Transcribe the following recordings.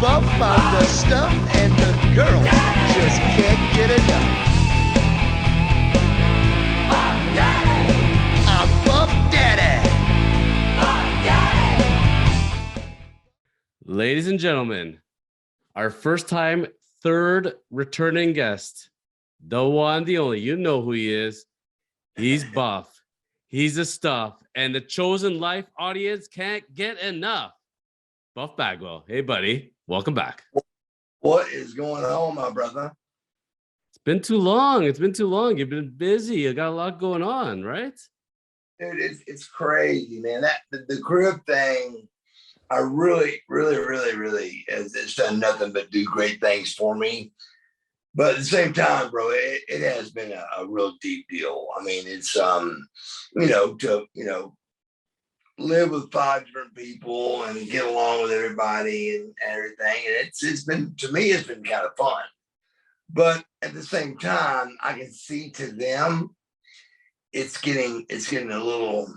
buff on the stuff, and the girls just can't get enough. I'm Buff Daddy. Ladies and gentlemen, our first time, third returning guest, the one, the only, you know who he is. He's buff. He's the stuff. And the chosen life audience can't get enough. Buff Bagwell. Hey, buddy. Welcome back. What is going on, my brother? It's been too long. It's been too long. You've been busy. You got a lot going on, right? Dude, it's crazy, man. That the crib thing, I really it's done nothing but do great things for me. But at the same time, bro, it has been a real deep deal. I mean, it's to live with 5 different people and get along with everybody and everything. And it's been, to me, it's been kind of fun. But at the same time, I can see to them, it's getting a little,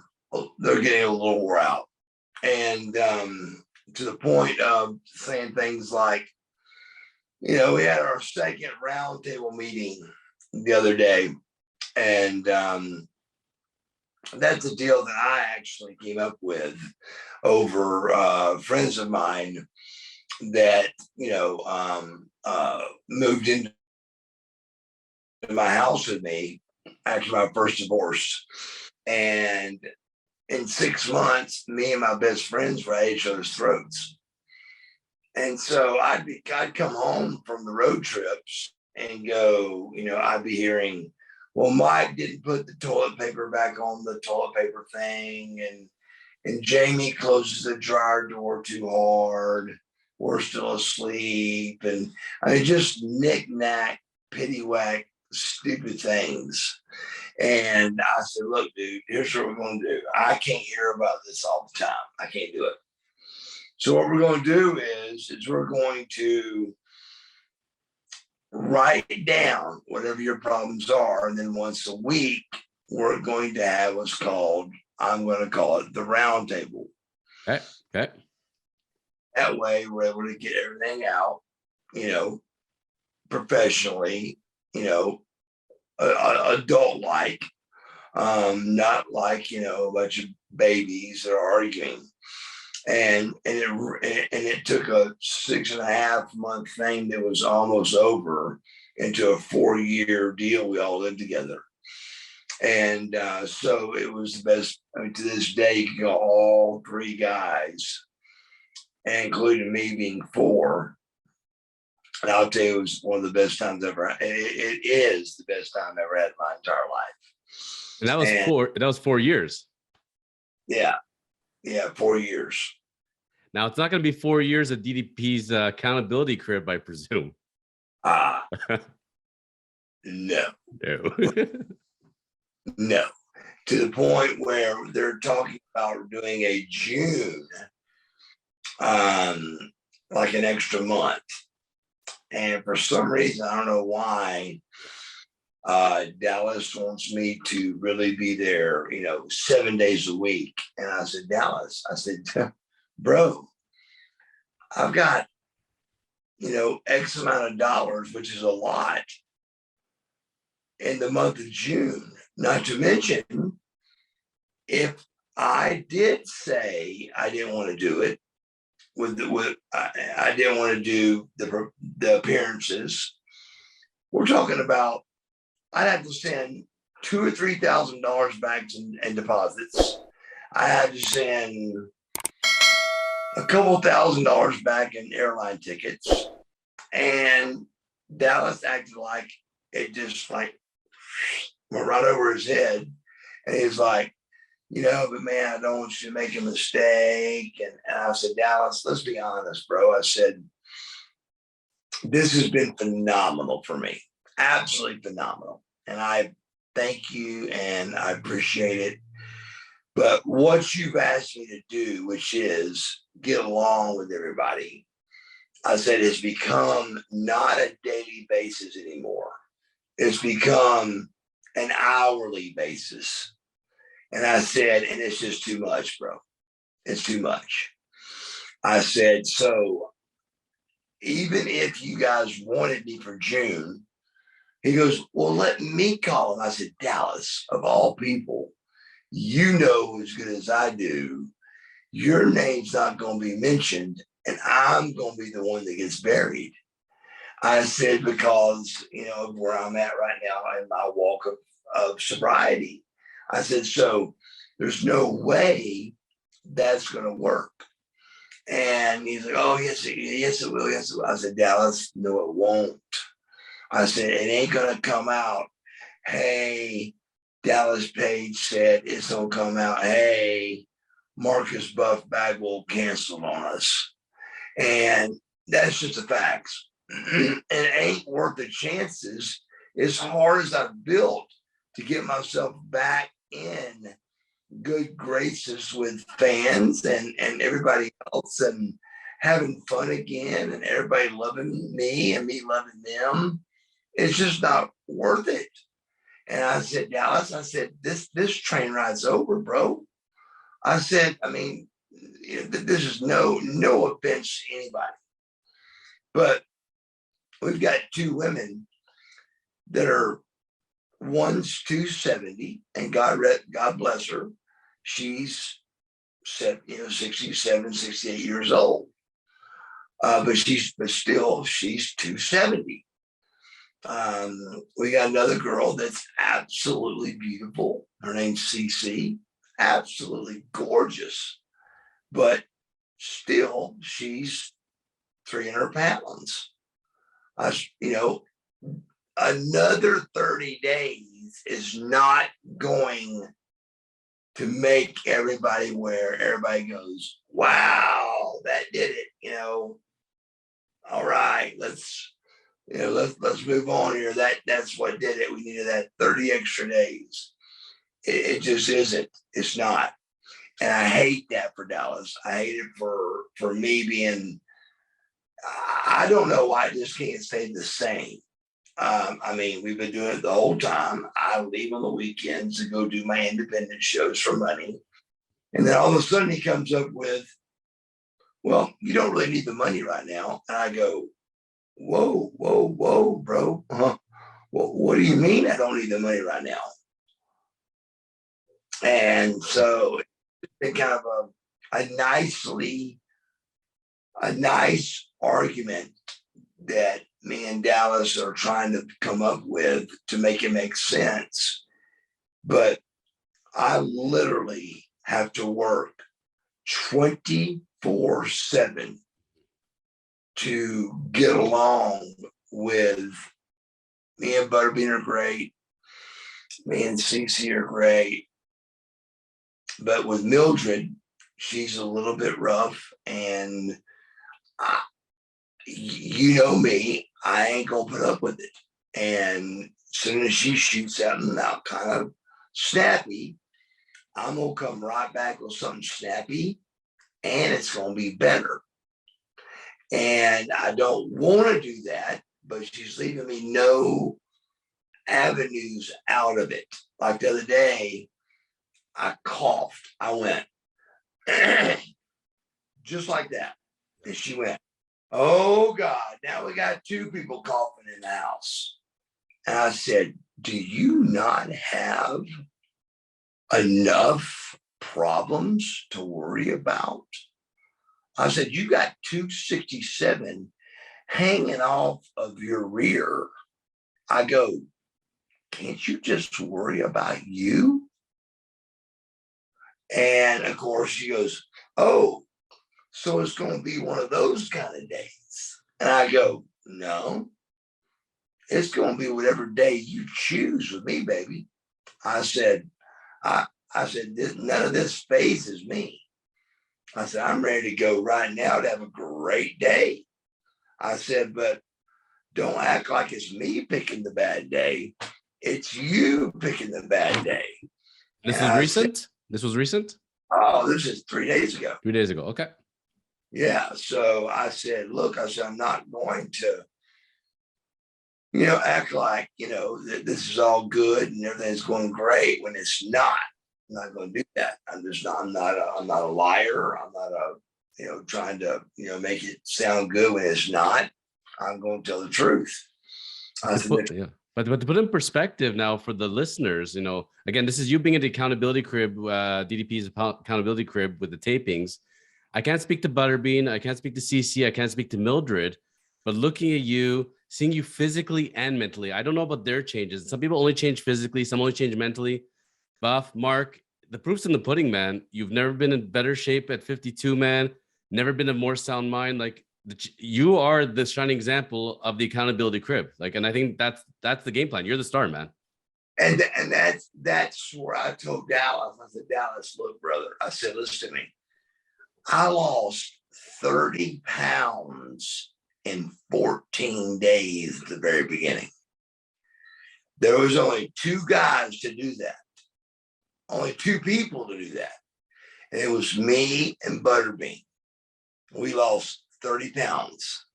they're getting a little wore out. And to the point of saying things like, we had our second roundtable meeting the other day, and that's a deal that I actually came up with over friends of mine that moved into my house with me after my first divorce, and in 6 months, me and my best friends were at each other's throats. And so I'd come home from the road trips and go, I'd be hearing, well, Mike didn't put the toilet paper back on the toilet paper thing, and Jamie closes the dryer door too hard. We're still asleep. And I mean, just knick-knack, pity-whack, stupid things. And I said, look, dude, here's what we're going to do. I can't hear about this all the time. I can't do it. So what we're going to do is we're going to write down whatever your problems are. And then once a week, we're going to have what's called, I'm going to call it the round table. Okay. That way we're able to get everything out, professionally, adult-like, not like, a bunch of babies that are arguing. And it took a 6.5 month thing that was almost over into a 4-year deal. We all lived together. And so it was the best. I mean, to this day, you can go all 3 guys, including me being 4. And I'll tell you, it was one of the best times ever. It is the best time I ever had in my entire life. And that was 4 years. Yeah. Yeah, 4 years. Now, it's not going to be 4 years of DDP's accountability crib, I presume. No. No. No. To the point where they're talking about doing a June, like an extra month. And for some reason, I don't know why, Dallas wants me to really be there, 7 days a week. And I said, Dallas, bro, I've got, X amount of dollars, which is a lot, in the month of June. Not to mention, if I did say I didn't want to do it, I didn't want to do the appearances, we're talking about, I'd have to send $2,000 or $3,000 back in deposits. I had to send a couple $1,000s back in airline tickets. And Dallas acted like it just went right over his head. And he's like, but man, I don't want you to make a mistake. And I said, Dallas, let's be honest, bro. I said, this has been phenomenal for me. Absolutely phenomenal. And I thank you and I appreciate it. But what you've asked me to do, which is get along with everybody, I said, it's become not a daily basis anymore. It's become an hourly basis. And I said, and it's just too much, bro. It's too much. I said, so even if you guys wanted me for June, he goes, well, let me call him. I said, Dallas, of all people, you know as good as I do, your name's not going to be mentioned, and I'm going to be the one that gets buried. I said, because, you know, of where I'm at right now in my walk of sobriety. I said, so there's no way that's going to work. And he's like, oh, yes, it will. Yes, it will. I said, Dallas, no, it won't. I said, it ain't going to come out. Hey, Dallas Page said it's going to come out. Hey, Marcus Buff Bagwell canceled on us. And that's just the facts. And it ain't worth the chances. As hard as I've built to get myself back in good graces with fans and everybody else and having fun again and everybody loving me and me loving them, it's just not worth it. And I said, Dallas, I said, this train ride's over, bro. I said, I mean, this is no offense to anybody, but we've got two women that are, one's 270, and God bless her. She's 67, 68 years old. But still she's 270. We got another girl that's absolutely beautiful. Her name's CC, absolutely gorgeous, but still she's 300 pounds. Another 30 days is not going to make everybody where everybody goes, wow, that did it. All right, let's move on here. That's what did it. We needed that 30 extra days. It just isn't. It's not. And I hate that for Dallas. I hate it for me being, I don't know why I just can't stay the same. I mean, we've been doing it the whole time. I leave on the weekends to go do my independent shows for money. And then all of a sudden he comes up with, well, you don't really need the money right now. And I go, whoa, bro. Well, what do you mean I don't need the money right now? And so it's been kind of a nice argument that me and Dallas are trying to come up with to make it make sense. But I literally have to work 24/7 to get along with me. And Butterbean are great. Me and CC are great. But with Mildred, she's a little bit rough, and you know me, I ain't gonna put up with it. And as soon as she shoots out and out kind of snappy, I'm gonna come right back with something snappy, and it's gonna be better. And I don't want to do that, but she's leaving me no avenues out of it. Like the other day, I coughed. I went just like that, and she went, oh God, now we got two people coughing in the house. And I said, do you not have enough problems to worry about? I said, you got 267 hanging off of your rear. I go, can't you just worry about you? And of course she goes, oh, so it's going to be one of those kind of days. And I go, no, it's going to be whatever day you choose with me, baby. I said, none of this phases me. I said, I'm ready to go right now to have a great day. I said, but don't act like it's me picking the bad day. It's you picking the bad day. This is recent? This was recent? Oh, this is 3 days ago. 3 days ago. Okay. Yeah. So I said, look, I'm not going to, act like, that this is all good and everything's going great when it's not. I'm not going to do that. I'm not a liar. I'm not trying to, make it sound good when it's not. I'm going to tell the truth. But to put in perspective now for the listeners, again, this is you being at the accountability crib, DDP's accountability crib with the tapings. I can't speak to Butterbean. I can't speak to CC. I can't speak to Mildred. But looking at you, seeing you physically and mentally, I don't know about their changes. Some people only change physically. Some only change mentally. Buff, Mark, the proof's in the pudding, man. You've never been in better shape at 52, man. Never been a more sound mind. Like, you are the shining example of the accountability crib. Like, and I think that's the game plan. You're the star, man. And that's where I told Dallas. I said, Dallas, look, brother. I said, listen to me. I lost 30 pounds in 14 days at the very beginning. There was only 2 guys to do that. Only 2 people to do that. And it was me and Butterbean. We lost 30 pounds.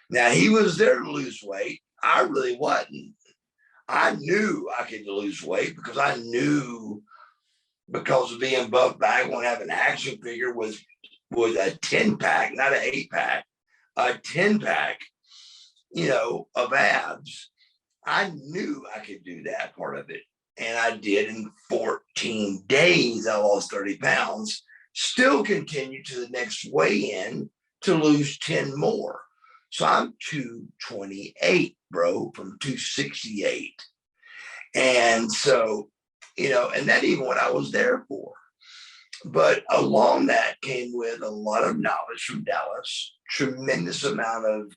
Now, he was there to lose weight. I really wasn't. I knew I could lose weight because I knew, because of being buff Bagwell and having an action figure was a 10-pack, not an 8-pack, a 10-pack, of abs. I knew I could do that part of it. And I did. In 14 days, I lost 30 pounds, still continued to the next weigh-in to lose 10 more. So I'm 228, bro, from 268. And so, and that even what I was there for. But along that came with a lot of knowledge from Dallas, tremendous amount of,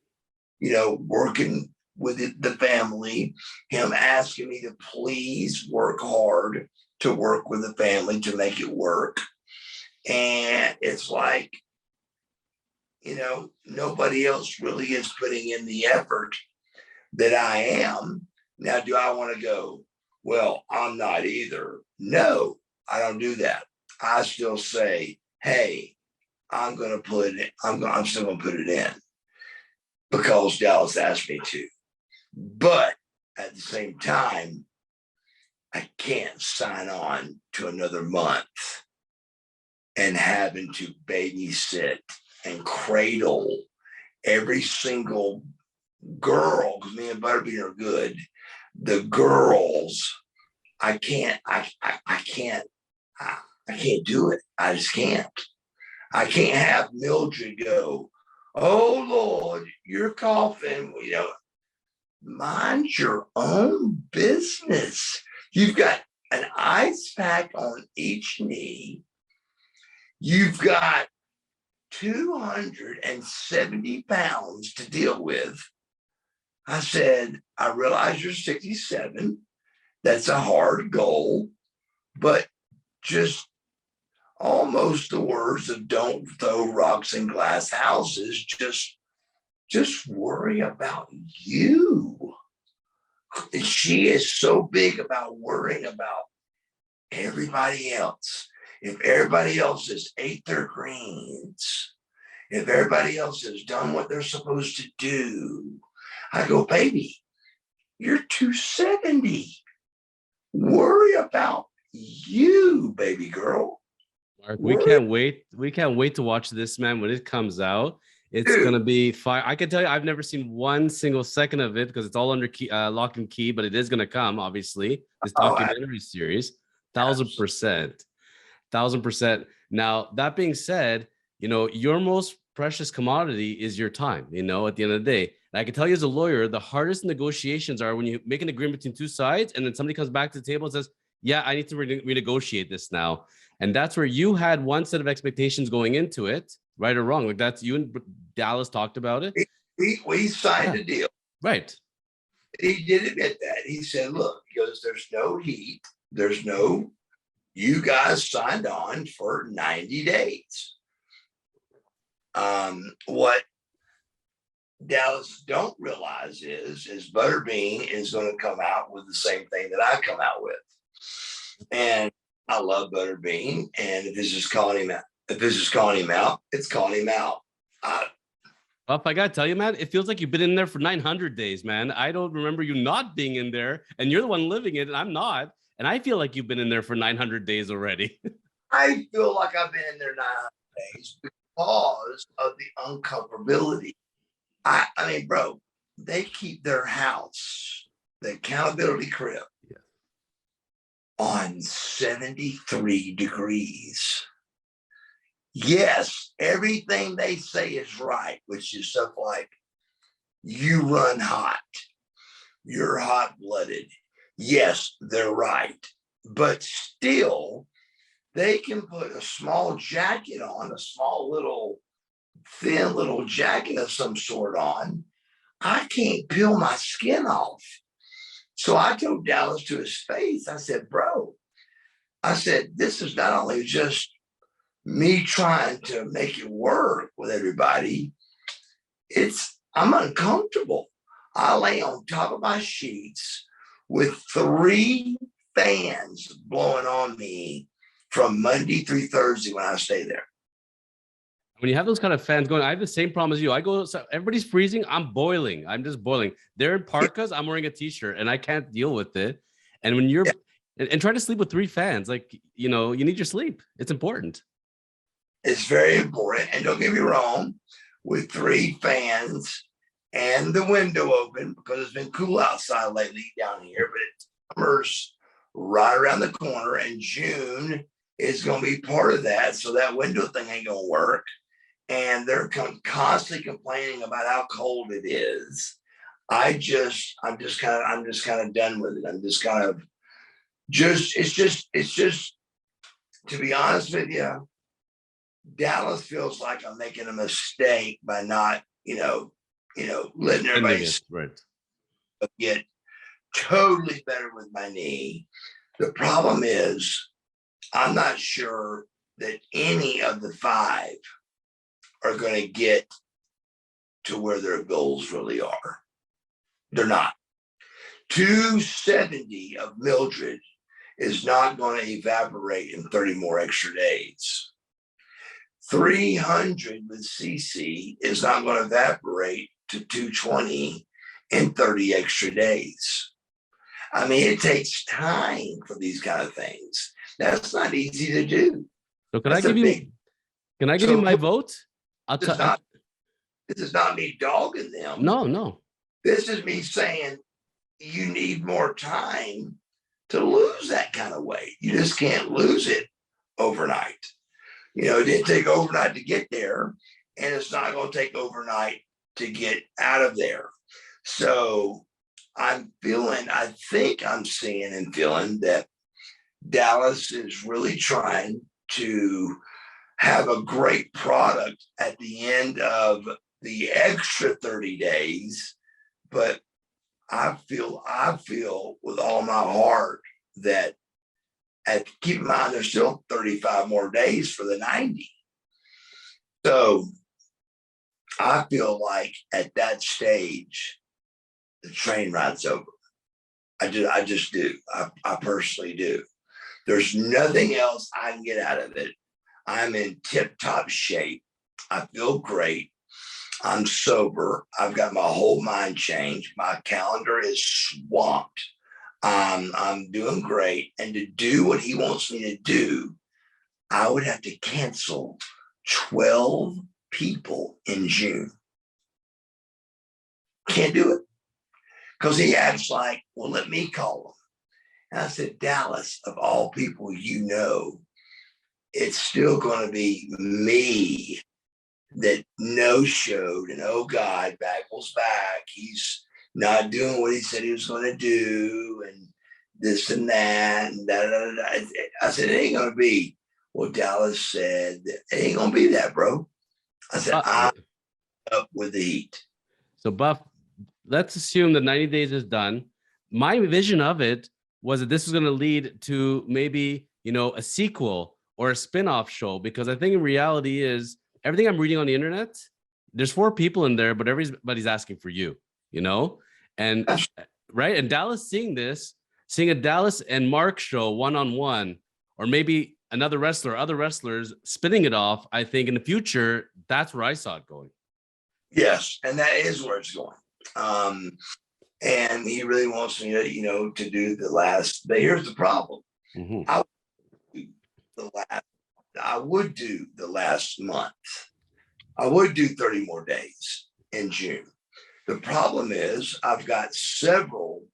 working with the family, him asking me to please work hard to work with the family to make it work. And it's like, nobody else really is putting in the effort that I am. Now, do I want to go, well, I'm not either? No, I don't do that. I still say, hey, I'm going to put it, I'm still going to put it in because Dallas asked me to. But at the same time, I can't sign on to another month and having to babysit and cradle every single girl, because me and Butterbean are good. The girls, I can't do it. I just can't. I can't have Mildred go, oh Lord, you're coughing. Mind your own business. You've got an ice pack on each knee. You've got 270 pounds to deal with. I said, I realize you're 67. That's a hard goal, but just almost the words of don't throw rocks in glass houses. Just worry about you. She is so big about worrying about everybody else. If everybody else has ate their greens, if everybody else has done what they're supposed to do, I go, baby, you're 270. Worry about you, baby girl. Mark, we can't wait. We can't wait to watch this, man, when it comes out. It's going to be fire. I can tell you, I've never seen one single second of it because it's all under lock and key, but it is going to come, obviously. This documentary series, 1,000%. 1,000%. Now, that being said, your most precious commodity is your time, at the end of the day. And I can tell you as a lawyer, the hardest negotiations are when you make an agreement between 2 sides and then somebody comes back to the table and says, yeah, I need to renegotiate this now. And that's where you had one set of expectations going into it, right or wrong. Like that's you and Dallas talked about it. We signed a deal. Right. He did admit that. He said, look, he goes, there's no heat. You guys signed on for 90 days. What Dallas don't realize is Butterbean is going to come out with the same thing that I come out with. And I love Butterbean. And if this is calling him out, it's calling him out. Well, I gotta tell you, man, it feels like you've been in there for 900 days, man. I don't remember you not being in there, and you're the one living it, and I'm not. And I feel like you've been in there for 900 days already. I feel like I've been in there 900 days because of the uncomfortability. I mean, bro, they keep their house, the accountability crib, on 73 degrees. Yes, everything they say is right, which is stuff like you run hot, you're hot-blooded. Yes, they're right. But still, they can put a small jacket on, a small little thin little jacket of some sort on. I can't peel my skin off. So I told Dallas to his face, I said, bro, I said, this is not only just me trying to make it work with everybody, I'm uncomfortable. I lay on top of my sheets with 3 fans blowing on me from Monday through Thursday when I stay there. When you have those kind of fans going, I have the same problem as you. I go, so everybody's freezing. I'm boiling. I'm just boiling. They're in parkas. I'm wearing a t-shirt and I can't deal with it. And when you're and try to sleep with 3 fans, like, you know, you need your sleep. It's important. It's very important. And don't get me wrong, with 3 fans and the window open, because it's been cool outside lately down here, but it's summer's right around the corner and June is going to be part of that. So that window thing ain't going to work. And they're constantly complaining about how cold it is. I'm just kind of done with it. I'm just kind of it's just, to be honest with you, Dallas feels like I'm making a mistake by not, letting everybody get totally better with my knee. The problem is I'm not sure that any of the 5 are going to get to where their goals really are. They're not. 270 of Mildred is not going to evaporate in 30 more extra days. 300 with CC is not going to evaporate to 220 in 30 extra days. I mean, it takes time for these kind of things. That's not easy to do. So can I give you my vote? This is not me dogging them. No. This is me saying you need more time to lose that kind of weight. You just can't lose it overnight. It didn't take overnight to get there, and it's not going to take overnight to get out of there. So I think I'm seeing and feeling that Dallas is really trying to have a great product at the end of the extra 30 days. But I feel with all my heart that, keep in mind, there's still 35 more days for the 90. So I feel like at that stage, the train ride's over. I just do. I personally do. There's nothing else I can get out of it. I'm in tip-top shape. I feel great. I'm sober. I've got my whole mind changed. My calendar is swamped. I'm doing great. And to do what he wants me to do, I would have to cancel 12 people in June. Can't do it. Because he acts like, well, let me call him. And I said, Dallas, of all people it's still going to be me that no-showed, and oh God, Bagwell's back. He's not doing what he said he was going to do, and this and that, and da, da, da, da. I said, it ain't going to be what Dallas said. It ain't going to be that, bro. I said, I'm up with the heat. So, Buff, let's assume the 90 days is done. My vision of it was that this was going to lead to maybe, a sequel or a spin-off show, because I think in reality is everything I'm reading on the internet, there's 4 people in there, but everybody's asking for you, and right. And Dallas seeing a Dallas and Mark show one-on-one, or maybe another wrestler, other wrestlers spinning it off. I think in the future, that's where I saw it going. Yes. And that is where it's going. And he really wants me to, to do the last, but here's the problem. Mm-hmm. I would do the last month. I would do 30 more days in June. The problem is I've got several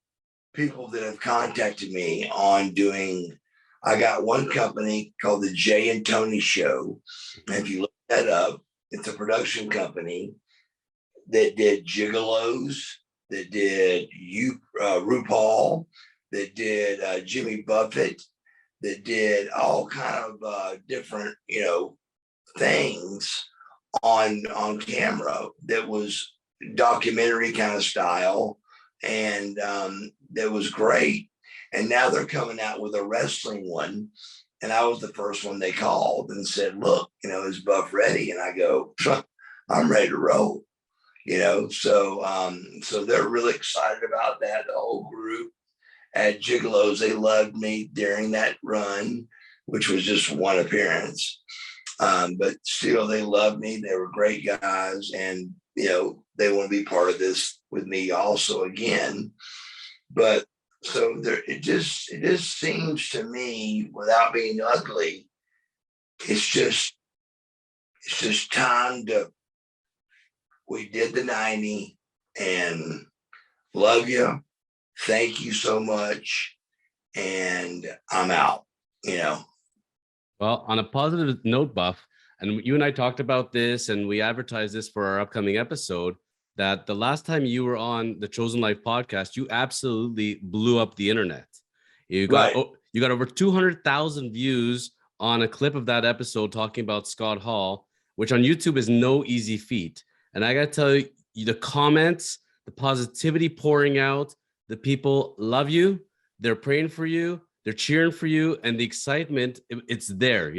people that have contacted me on doing, I got one company called the Jay and Tony Show. And if you look that up, it's a production company that did Gigolos, that did RuPaul, that did Jimmy Buffett, that did all kind of different, things on camera that was documentary kind of style, and that was great. And now they're coming out with a wrestling one, and I was the first one they called and said, look, is Buff ready? And I go, I'm ready to roll. So they're really excited about that. The whole group at Gigolos, they loved me during that run, which was just one appearance. But still, they loved me. They were great guys, and they want to be part of this with me also again. But so it just seems to me, without being ugly, it's just time to. We did the 90, and love you. Thank you so much, and I'm out. Well, on a positive note, Buff, and you and I talked about this, and we advertised this for our upcoming episode, that the last time you were on the Chosen Life podcast, you absolutely blew up the internet. You got over 200,000 views on a clip of that episode talking about Scott Hall, which on YouTube is no easy feat. And I got to tell you, the comments, the positivity pouring out, the people love you, they're praying for you, they're cheering for you, and the excitement, it's there,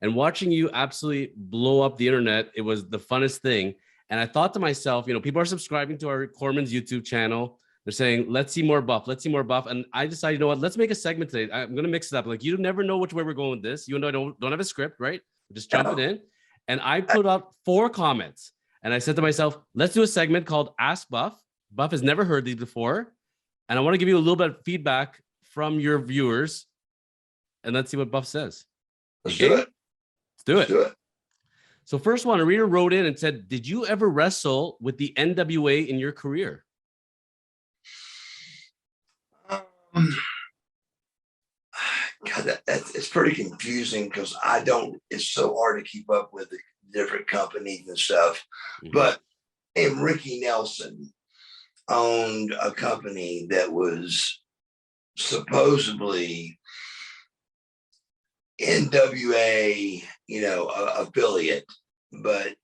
and watching you absolutely blow up the internet, it was the funnest thing. And I thought to myself, people are subscribing to our Kormans YouTube channel. They're saying, let's see more Buff, let's see more Buff. And I decided, let's make a segment today. I'm going to mix it up. Like, you never know which way we're going with this. You and I don't have a script, right? We're just jumping in. And I put up 4 comments. And I said to myself, let's do a segment called Ask Buff. Buff has never heard these before. And I want to give you a little bit of feedback from your viewers. And let's see what Buff says. Let's do it. Let's do it. So first one, a reader wrote in and said, did you ever wrestle with the NWA in your career? God, it's pretty confusing because it's so hard to keep up with the different companies and stuff. Mm-hmm. But Ricky Nelson owned a company that was supposedly NWA, affiliate, but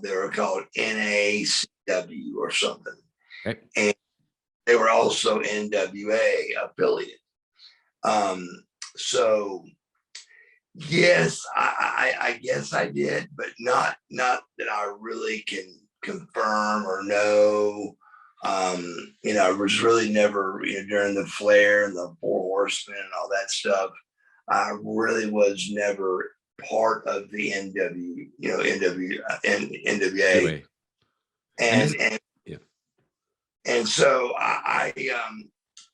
they were called NACW or something. Okay. And they were also NWA affiliate. So yes, I guess I did, but not that I really can confirm or know. I was really never, during the Flair and the Four Horsemen and all that stuff, I really was never part of the NWA. And so I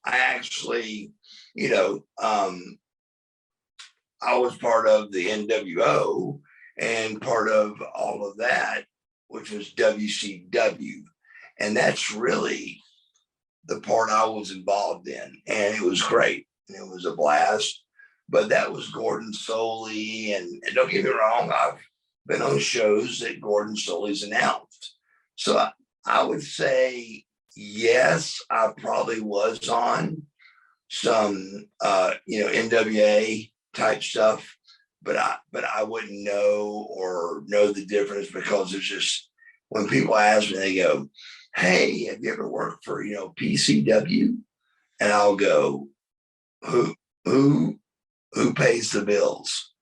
actually, I was part of the NWO and part of all of that, which was WCW. And that's really the part I was involved in. And it was great. And it was a blast. But that was Gordon Soley. And don't get me wrong, I've been on shows that Gordon Soley's announced. So I would say, yes, I probably was on some, NWA type stuff, but I wouldn't know the difference, because it's just, when people ask me, they go, hey, have you ever worked for, PCW? And I'll go, who pays the bills?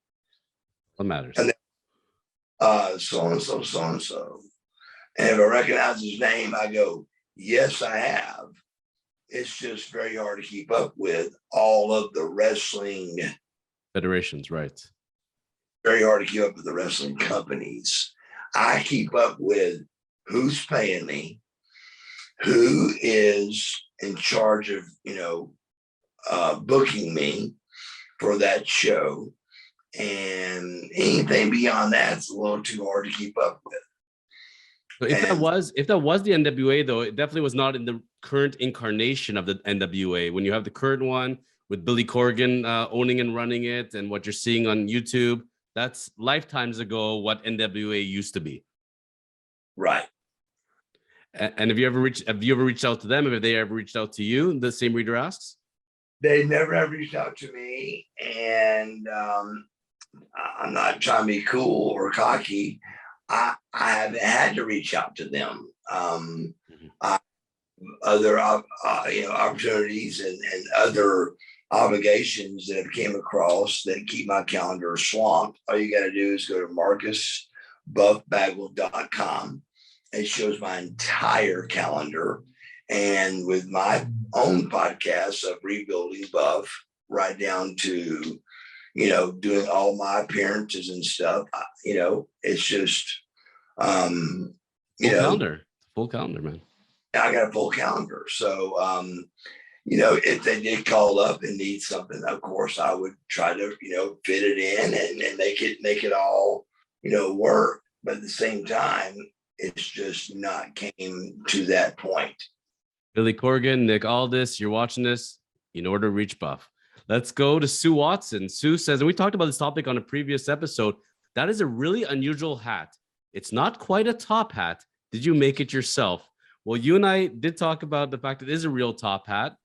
What matters? And then, so-and-so. And if I recognize his name, I go, yes, I have. It's just very hard to keep up with all of the wrestling federations, right? Very hard to keep up with the wrestling companies. I keep up with who's paying me, who is in charge of, booking me for that show. And anything beyond that's a little too hard to keep up with. So if that was the NWA, though, it definitely was not in the current incarnation of the NWA. When you have the current one with Billy Corgan owning and running it, and what you're seeing on YouTube, that's lifetimes ago what NWA used to be. Right. And have you ever reached out to them? Have they ever reached out to you? The same reader asks. They never have reached out to me, and I'm not trying to be cool or cocky. I haven't had to reach out to them. Other opportunities and other obligations that have came across that keep my calendar swamped. All you got to do is go to marcusbuffbagwell.com. It shows my entire calendar. And with my own podcast of rebuilding Buff, right down to, doing all my appearances and stuff, it's just, full calendar, man. I got a full calendar. So, if they did call up and need something, of course, I would try to, fit it in and make it all, work. But at the same time, it's just not came to that point. Billy Corgan, Nick Aldis, you're watching this, you know where to reach Buff. Let's go to Sue Watson. Sue says, and we talked about this topic on a previous episode, that is a really unusual hat. It's not quite a top hat. Did you make it yourself? Well, you and I did talk about the fact that it is a real top hat.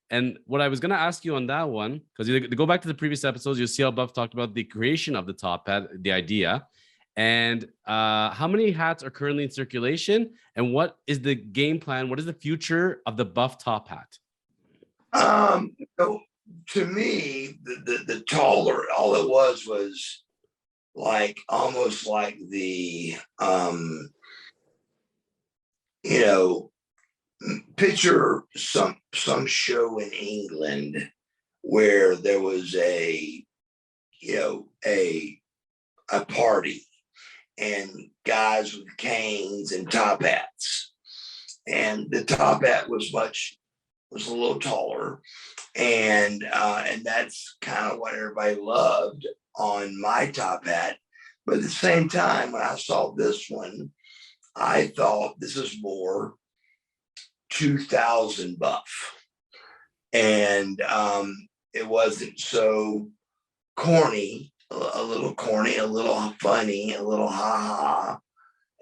And what I was going to ask you on that one, because you go back to the previous episodes, you'll see how Buff talked about the creation of the top hat, the idea. And how many hats are currently in circulation? And what is the game plan? What is the future of the Buff top hat? To me, the taller, all it was like almost like the picture some show in England where there was a party and guys with canes and top hats, and the top hat was a little taller, and that's kind of what everybody loved on my top hat. But at the same time, when I saw this one, I thought this is more 2000 Buff, and it wasn't so corny, a little corny, a little funny, a little ha-ha.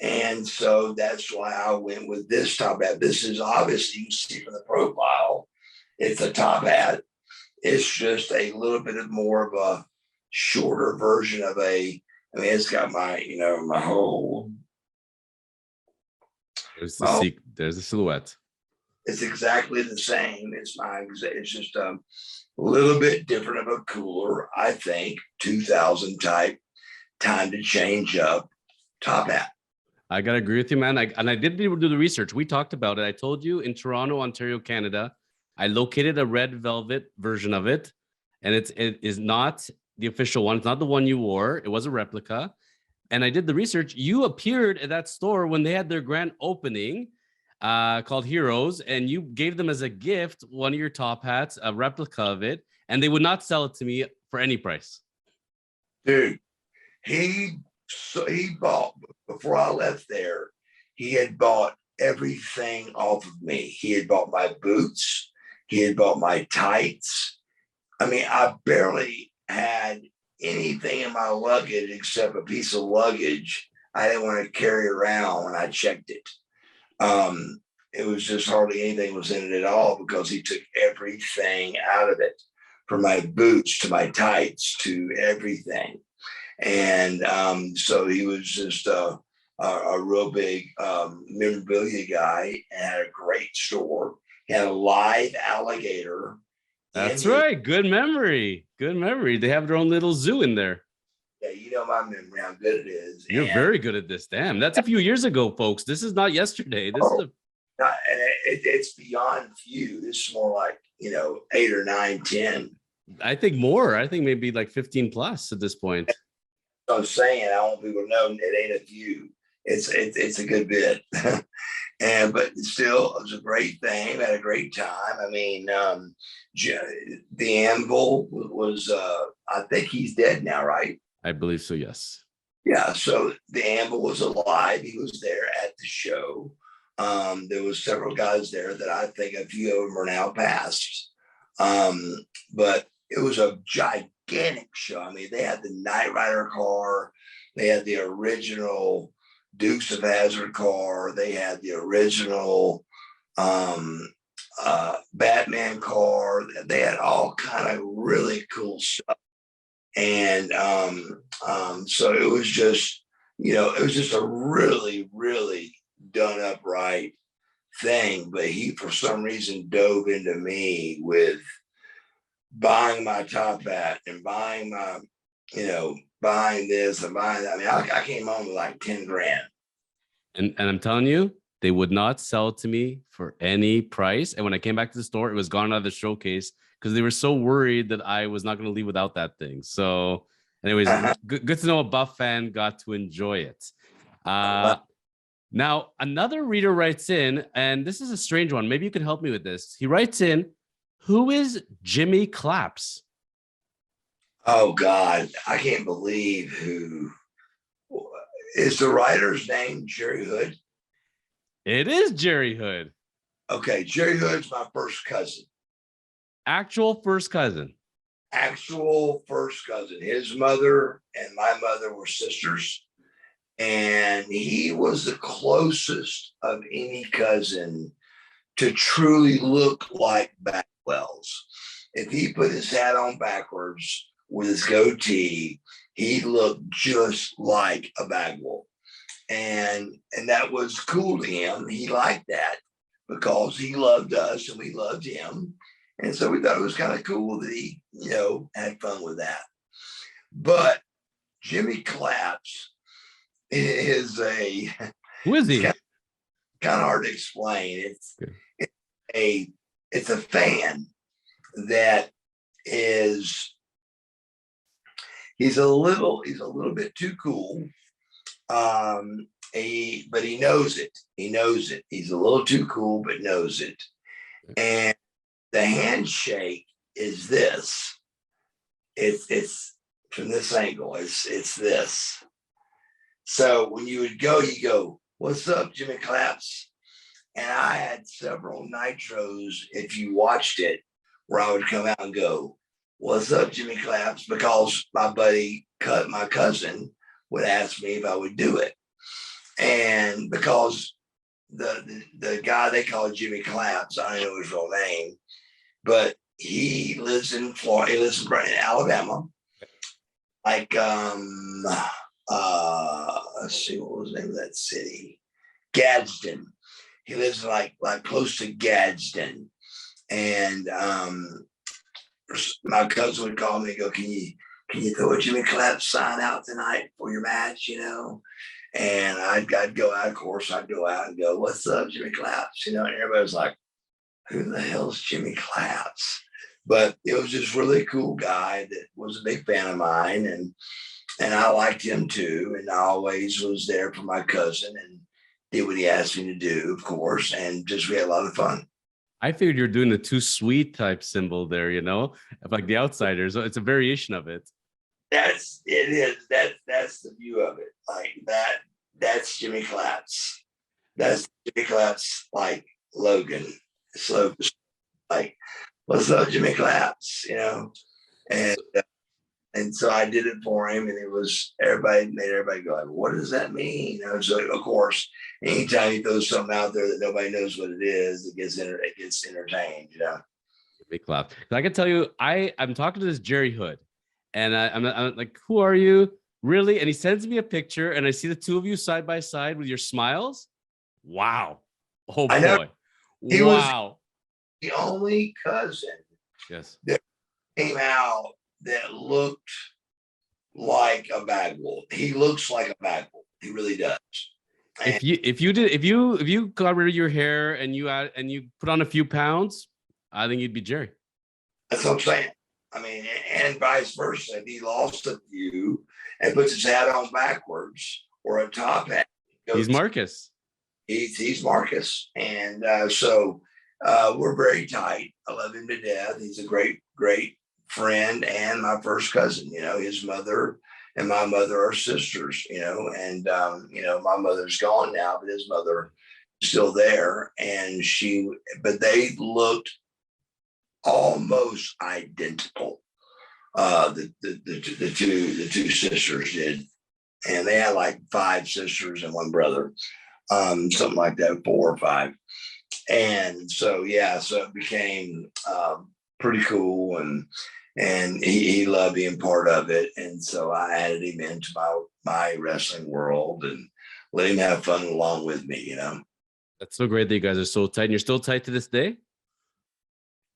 And so that's why I went with this top hat. This is obviously, you can see from the profile, it's a top hat. It's just a little bit more of a shorter version of it's got my, my whole. There's the silhouette. It's exactly the same. It's just a little bit different of a cooler, I think, 2000 type, time to change up top hat. I gotta agree with you, man. I did do the research. We talked about it. I told you in Toronto, Ontario, Canada, I located a red velvet version of it, and it is not the official one. It's not the one you wore. It was a replica. And I did the research. You appeared at that store when they had their grand opening called Heroes, and you gave them as a gift one of your top hats, a replica of it, and they would not sell it to me for any price. Dude, he bought, before I left there, he had bought everything off of me. He had bought my boots. He had bought my tights. I barely had anything in my luggage except a piece of luggage I didn't want to carry around when I checked it. It was just hardly anything was in it at all, because he took everything out of it, from my boots to my tights to everything. And so he was just a real big memorabilia guy, and had a great store. He had a live alligator. That's right. Good memory. Good memory. They have their own little zoo in there. Yeah, my memory, how good it is. You're very good at this. Damn, that's a few years ago, folks. This is not yesterday. It's beyond few. This is more like 8 or 9, 10. I think more. I think maybe like 15 plus at this point. So I'm saying, I want people to know it ain't a few. It's a good bit. But still, it was a great thing. We had a great time. The Anvil was I think he's dead now, right? I believe so, yes. Yeah, so the Amble was alive. He was there at the show. There was several guys there that I think a few of them are now passed. But it was a gigantic show. I mean, they had the Knight Rider car, they had the original Dukes of Hazzard car, they had the original Batman car. They had all kind of really cool stuff. And so it was just, it was just a really, really done up right thing. But he, for some reason, dove into me with buying my top hat and buying my, buying this and buying that. I mean, I came home with like 10 grand. And I'm telling you, they would not sell it to me for any price. And when I came back to the store, it was gone out of the showcase because they were so worried that I was not going to leave without that thing. So, anyways, good to know a Buff fan got to enjoy it. Now, another reader writes in, and this is a strange one. Maybe you can help me with this. He writes in, who is Jimmy Claps? Oh, God. I can't believe who. Is the writer's name Jerry Hood? It is Jerry Hood. Okay, Jerry Hood's my first cousin. Actual first cousin. Actual first cousin. His mother and my mother were sisters. And he was the closest of any cousin to truly look like Bagwell's. If he put his hat on backwards with his goatee, he looked just like a Bagwell. And that was cool to him. He liked that because he loved us and we loved him. And so we thought it was kind of cool that he, had fun with that. But Jimmy Claps is who is he? Kind of hard to explain. It's a fan that is he's a little bit too cool. But he knows it. He's a little too cool, but knows it. And the handshake is this. It's from this angle. It's this. So when you would go, you go, "What's up, Jimmy Claps?" And I had several nitros, if you watched it, where I would come out and go, "What's up, Jimmy Claps?" Because my buddy, my cousin, would ask me if I would do it. And because the guy they call Jimmy Claps, I don't know his real name, but he lives in Florida. He lives in Alabama. Like, let's see, what was the name of that city? Gadsden. He lives like close to Gadsden. And my cousin would call me and go, can you throw a Jimmy Claps sign out tonight for your match, And I'd go out, of course, I'd go out and go, "What's up, Jimmy Claps?" And everybody was like, "Who the hell's Jimmy Claps?" But it was just really cool guy that was a big fan of mine. And I liked him too. And I always was there for my cousin and did what he asked me to do, of course. And just, we had a lot of fun. I figured you're doing the too sweet type symbol there, of like the outsiders. It's a variation of it. It is. That's the view of it. Like that's Jimmy Claps. That's Jimmy Claps, like Logan. So like, "What's up, Jimmy Claps?" And so I did it for him, and it was made everybody go like, "What does that mean?" So of course, anytime you throw something out there that nobody knows what it is, it gets entertained. Big clap. I can tell you, I'm talking to this Jerry Hood, and I'm like, "Who are you, really?" And he sends me a picture, and I see the two of you side by side with your smiles. Wow! Oh boy! I know. He wow! Was the only cousin, yes, that came out that looked like a Bagwell. He looks like a Bagwell. He really does. And if you got rid of your hair and you put on a few pounds, I think you'd be Jerry. That's what I'm saying. I mean, and vice versa. If he lost a few and puts his hat on backwards or a top hat, he's Marcus. He's Marcus. And so we're very tight. I love him to death. He's a great, great friend and my first cousin. His mother and my mother are sisters, and my mother's gone now, but his mother is still there. And but they looked almost identical. The two sisters did, and they had like 5 sisters and 1 brother, something like that, 4 or 5. And so so it became pretty cool, and he loved being part of it. And so I added him into my wrestling world and let him have fun along with me. That's so great that you guys are so tight. And you're still tight to this day?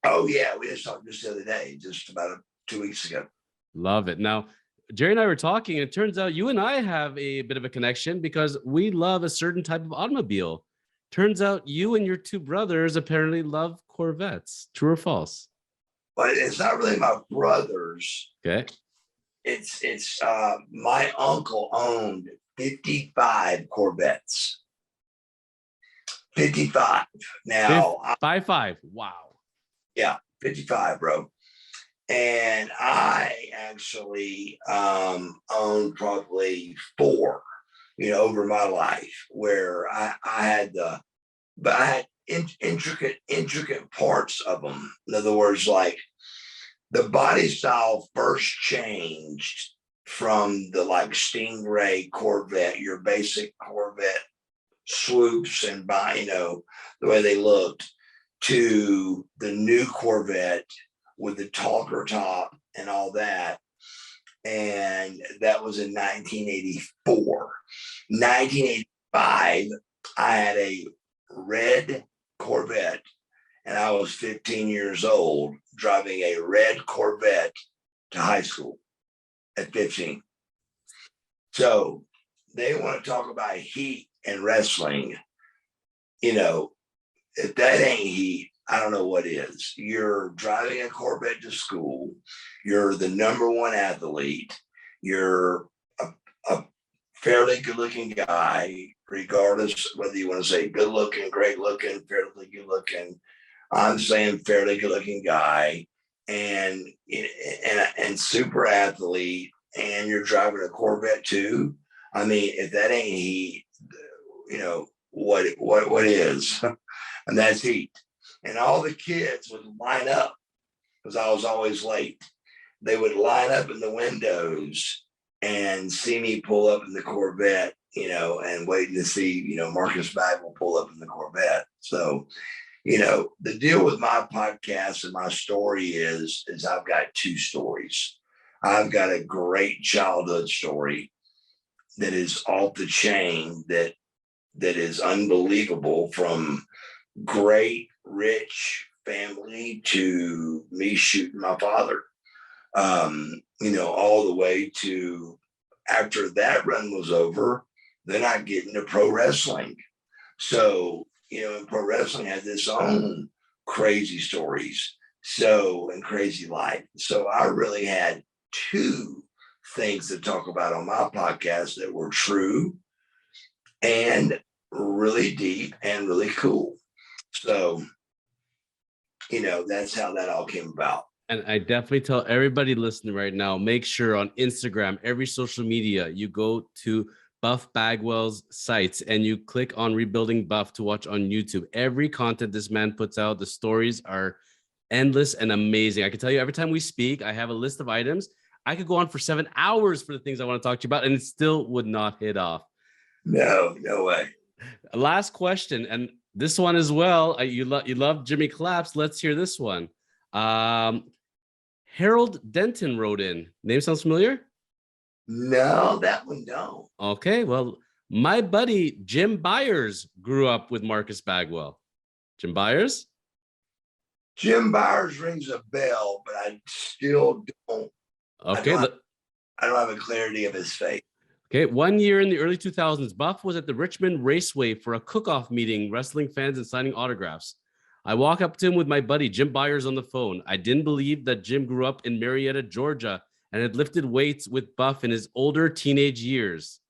Oh yeah, we just talked just the other day, just about 2 weeks ago. Love it. Now, Jerry and I were talking, and it turns out you and I have a bit of a connection because we love a certain type of automobile. Turns out you and your 2 brothers apparently love Corvettes. True or false? But it's not really my brothers. Okay. It's my uncle owned 55 Corvettes. 55. Now 55. Wow. Yeah, 55, bro. And I actually owned probably 4, over my life, where I had intricate parts of them. In other words, like the body style first changed from the like Stingray Corvette, your basic Corvette swoops and the way they looked, to the new Corvette with the talker top and all that. And that was in 1984. 1985, I had a red Corvette, and I was 15 years old driving a red Corvette to high school at 15. So they want to talk about heat and wrestling. If that ain't heat, I don't know what is. You're driving a Corvette to school. You're the number 1 athlete. You're a fairly good-looking guy, regardless whether you want to say good-looking, great-looking, fairly good-looking. I'm saying fairly good-looking guy, and super athlete, and you're driving a Corvette too. I mean, if that ain't heat, what is? And that's heat. And all the kids would line up, because I was always late. They would line up in the windows and see me pull up in the Corvette, and waiting to see, Marcus Bagwell pull up in the Corvette. So, the deal with my podcast and my story is I've got 2 stories. I've got a great childhood story that is off the chain, that is unbelievable, from great rich family to me shooting my father, all the way to, after that run was over, then I get into pro wrestling. So, and pro wrestling has its own crazy stories, and crazy life. So I really had 2 things to talk about on my podcast that were true and really deep and really cool. So, that's how that all came about. And I definitely tell everybody listening right now, make sure on Instagram, every social media, you go to Buff Bagwell's sites and you click on Rebuilding Buff to watch on YouTube. Every content this man puts out, the stories are endless and amazing. I can tell you, every time we speak, I have a list of items. I could go on for 7 hours for the things I want to talk to you about, and it still would not hit off. No way. Last question, and this one as well. You love Jimmy Claps. Let's hear this one. Harold Denton wrote in. Name sounds familiar? No, that one don't. Okay, well, my buddy Jim Byers grew up with Marcus Bagwell. Jim Byers? Jim Byers rings a bell, but I still don't. Okay. I don't have a clarity of his face. Okay, one year in the early 2000s, Buff was at the Richmond Raceway for a cook-off meeting, wrestling fans and signing autographs. I walk up to him with my buddy Jim Byers on the phone. I didn't believe that Jim grew up in Marietta, Georgia, and had lifted weights with Buff in his older teenage years.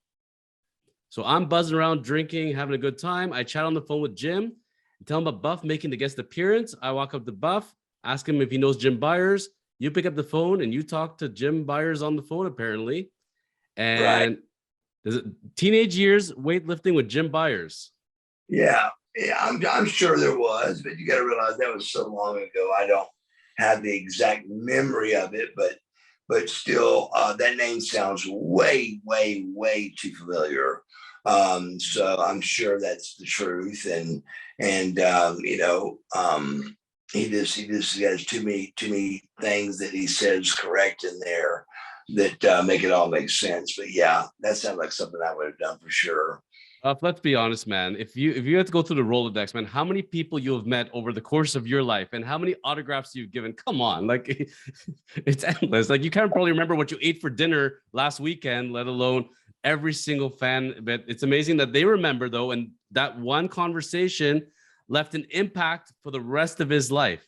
So I'm buzzing around, drinking, having a good time. I chat on the phone with Jim and tell him about Buff making the guest appearance. I walk up to Buff, ask him if he knows Jim Byers. You pick up the phone and you talk to Jim Byers on the phone, apparently. Right. And is it teenage years weightlifting with Jim Byers? Yeah. Yeah. I'm sure there was, but you got to realize that was so long ago. I don't have the exact memory of it, but still, that name sounds way, way, way too familiar. So I'm sure that's the truth, and he just has too many things that he says correct in there that make it all make sense. But yeah, that sounds like something I would have done for sure. Let's be honest, man. If you had to go through the Rolodex, man, how many people you have met over the course of your life, and how many autographs you've given? Come on, like it's endless. Like you can't probably remember what you ate for dinner last weekend, let alone every single fan. But it's amazing that they remember though, and that one conversation left an impact for the rest of his life.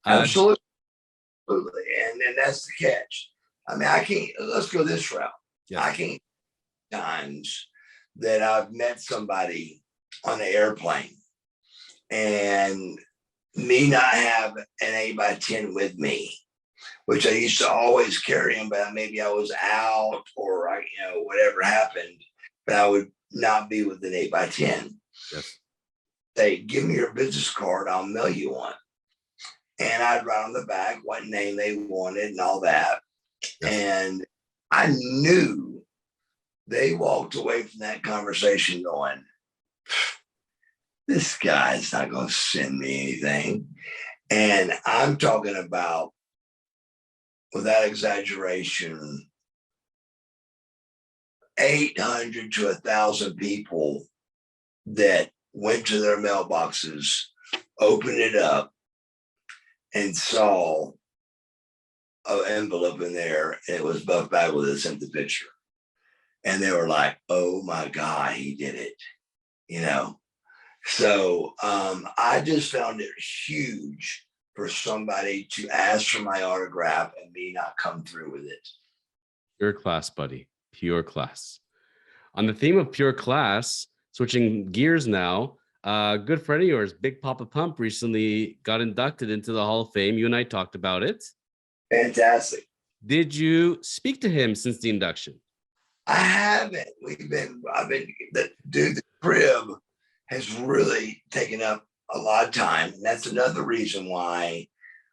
Absolutely, and that's the catch. I mean, I can't. Let's go this route. Yes. I can't times that I've met somebody on an airplane and me not have an 8x10 with me, which I used to always carry them, but maybe I was out or whatever happened, but I would not be with an 8x10. Yes. Say, give me your business card, I'll mail you one. And I'd write on the back what name they wanted and all that. Yes. And I knew they walked away from that conversation going, this guy's not going to send me anything. And I'm talking about, without exaggeration, 800 to 1,000 people that went to their mailboxes, opened it up, and saw an envelope in there. And it was Buff Bagwell that sent the picture. And they were like, oh my God, he did it, So I just found it huge for somebody to ask for my autograph and me not come through with it. Pure class, buddy. Pure class. On the theme of pure class, switching gears now, a good friend of yours, Big Poppa Pump, recently got inducted into the Hall of Fame. You and I talked about it. Fantastic. Did you speak to him since the induction? I haven't. The crib has really taken up a lot of time. And that's another reason why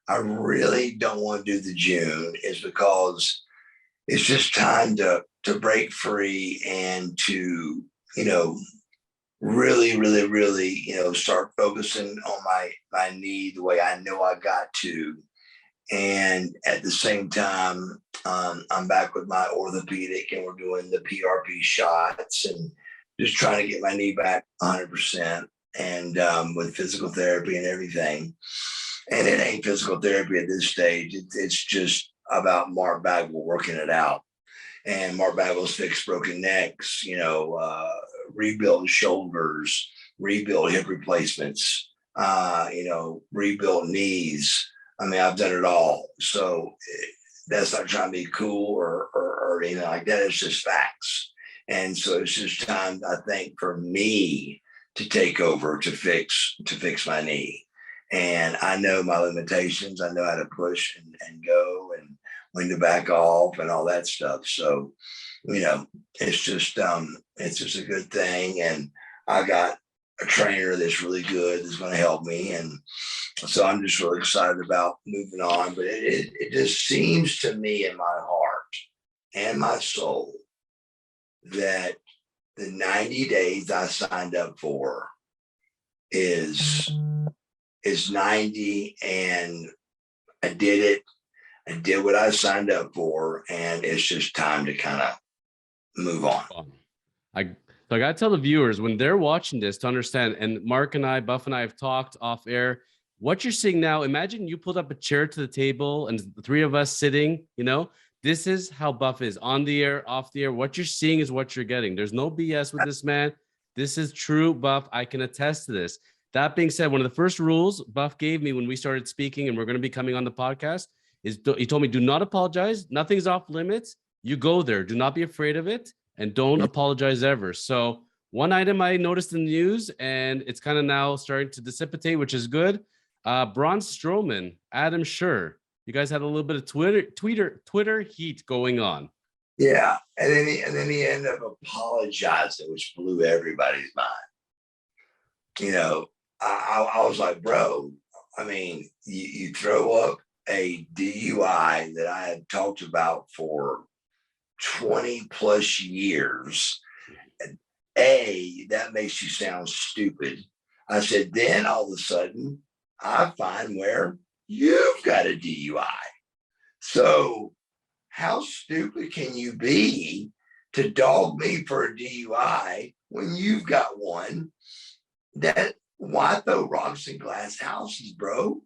I really don't want to do the June, is because it's just time to break free and to, really, really, really, start focusing on my knee the way I know I got to. And at the same time, I'm back with my orthopedic and we're doing the PRP shots and just trying to get my knee back 100% and with physical therapy and everything. And it ain't physical therapy at this stage. It's just about Mark Bagwell working it out. And Mark Bagwell's fixed broken necks, rebuilt shoulders, rebuilt hip replacements, rebuilt knees. I mean, I've done it all. So that's not trying to be cool or anything like that. It's just facts. And so it's just time, I think, for me to take over to fix my knee. And I know my limitations. I know how to push and go and when to back off and all that stuff. So, it's just a good thing. And I got a trainer that's really good, that's going to help me. And so I'm just really excited about moving on. But it just seems to me in my heart and my soul that the 90 days I signed up for is 90, and I did it. I did what I signed up for, and it's just time to kind of move on. So I got to tell the viewers when they're watching this to understand, and Mark and I, Buff and I have talked off air, what you're seeing now, imagine you pulled up a chair to the table and the three of us sitting, this is how Buff is on the air, off the air. What you're seeing is what you're getting. There's no BS with this man. This is true, Buff. I can attest to this. That being said, one of the first rules Buff gave me when we started speaking and we're going to be coming on the podcast is he told me, do not apologize. Nothing's off limits. You go there. Do not be afraid of it. And don't apologize ever. So one item I noticed in the news, and it's kind of now starting to dissipate, which is good. Braun Strowman, Adam Scher. You guys had a little bit of Twitter heat going on. Yeah, and then he ended up apologizing, which blew everybody's mind. You know, I was like, bro, I mean, you throw up a DUI that I had talked about for 20 plus years. That makes you sound stupid. I said, then all of a sudden, I find where you've got a DUI. So, how stupid can you be to dog me for a DUI when you've got one? That why throw rocks in glass houses, bro?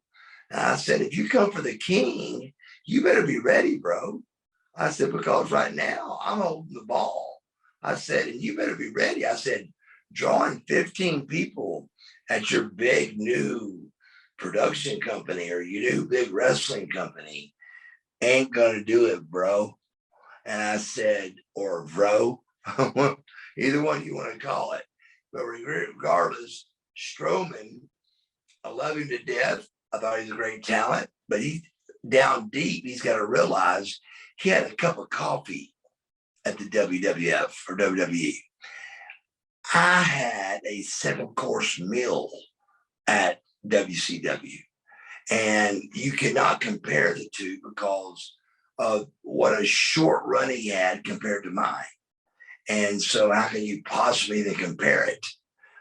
And I said, if you come for the king, you better be ready, bro. I said, because right now I'm holding the ball. I said, and you better be ready. I said, drawing 15 people at your big new production company or your new big wrestling company ain't gonna do it, bro. And I said, or bro, either one you want to call it. But regardless, Strowman, I love him to death. I thought he's a great talent, but he down deep, he's got to realize he had a cup of coffee at the WWF or WWE. I had a 7-course meal at WCW. And you cannot compare the two because of what a short run he had compared to mine. And so how can you possibly even compare it?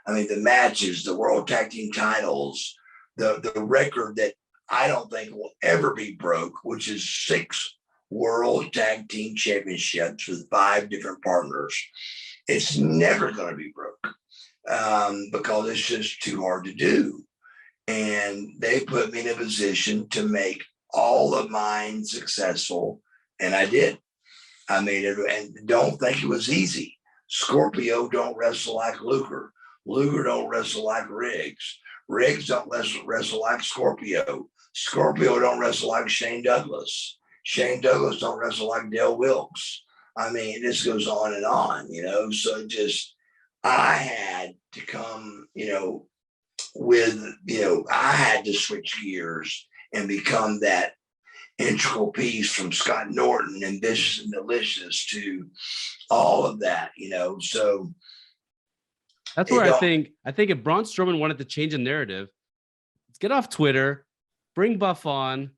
I mean, the matches, the world tag team titles, the record that I don't think will ever be broke, which is 6 world tag team championships with 5 different partners. It's never going to be broke because it's just too hard to do. And they put me in a position to make all of mine successful. And I did. I made it, and don't think it was easy. Scorpio don't wrestle like Luger. Luger don't wrestle like Riggs. Riggs don't wrestle like Scorpio. Scorpio don't wrestle like Shane Douglas. Shane Douglas don't wrestle like Dale Wilkes. I mean, this goes on and on, you know. So just I had to come, you know, with, you know, I had to switch gears and become that integral piece from Scott Norton and Vicious and Delicious to all of that, you know. So that's where I think if Braun Strowman wanted to change the narrative, let's get off Twitter, bring Buff on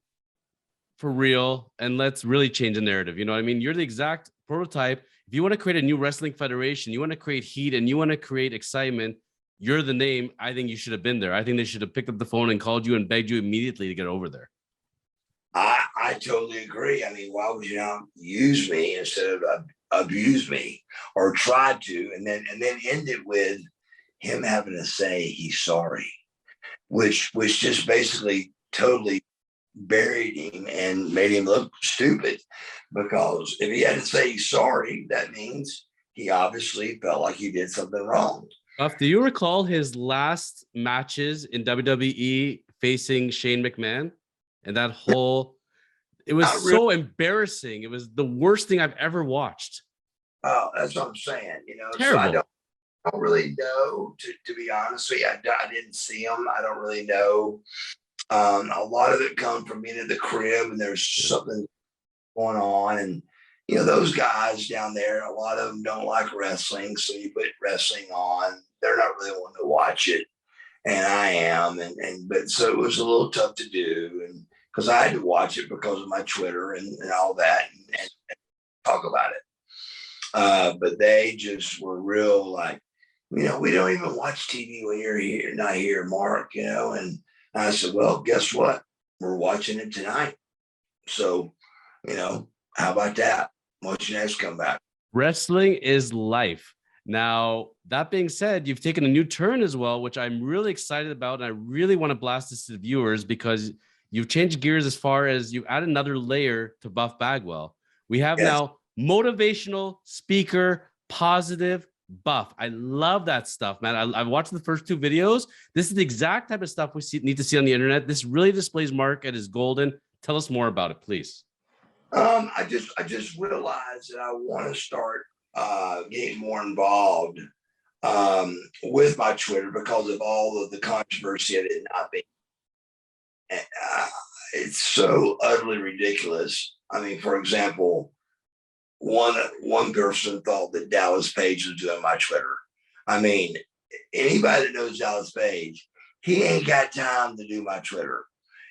for real, and let's really change the narrative. You know what I mean? You're the exact prototype. If you want to create a new wrestling federation, you want to create heat and you want to create excitement, you're the name. I think you should have been there. I think they should have picked up the phone and called you and begged you immediately to get over there. I totally agree. I mean, why would you not use me instead of abuse me or try to, and then end it with him having to say he's sorry, which just basically totally buried him and made him look stupid. Because if he had to say he's sorry, that means he obviously felt like he did something wrong. Do you recall his last matches in WWE facing Shane McMahon? And that whole, it was so embarrassing. It was the worst thing I've ever watched. Oh, that's what I'm saying. You know, terrible. So I don't really know, to be honest with you. I didn't see him. I don't really know. A lot of it comes from being at the crib and there's something going on. And, you know, those guys down there, a lot of them don't like wrestling. So you put wrestling on, they're not really wanting to watch it. And I am. But so it was a little tough to do. And because I had to watch it because of my Twitter and all that and talk about it. But they just were real like, you know, we don't even watch TV when you're here, not here, Mark, you know. And I said, well, guess what? We're watching it tonight. So, you know, how about that? What's your next comeback? Wrestling is life. Now, that being said, you've taken a new turn as well, which I'm really excited about. And I really want to blast this to the viewers because you've changed gears as far as you add another layer to Buff Bagwell. We have now motivational speaker, positive Buff. I love that stuff, man. I've watched the first 2 videos. This is the exact type of stuff we need to see on the internet. This really displays Mark at his golden. Tell us more about it, please. I just realized that I want to start getting more involved with my Twitter because of all of the controversy of it not being. It's so utterly ridiculous. I mean, for example, one person thought that Dallas Page was doing my Twitter. I mean, anybody that knows Dallas Page, he ain't got time to do my Twitter.